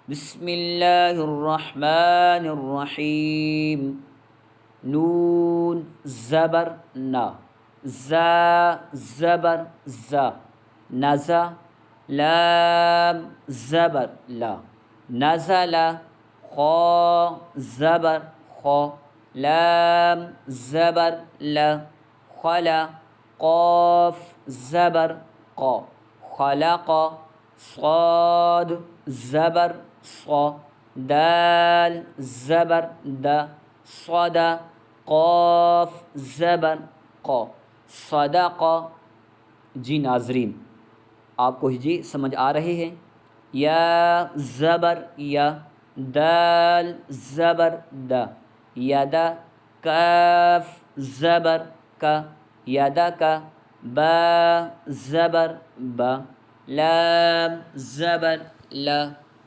بسم اللہ الرحمن الرحیم. نون زبر نا، زا زبر زا، نزا. لام زبر لا، نزل. خا زبر خا، لام زبر لا، خلا. قاف زبر قا، خلق. صاد زبر صا، دال زبر دا، صدا. قاف زبر قا، صدق. جی ناظرین، آپ کو جی سمجھ آ رہے ہیں؟ یا زبر یا، دال زبر دا، یدا. کاف زبر کا، یدا کا. با زبر با، لام زبر لا،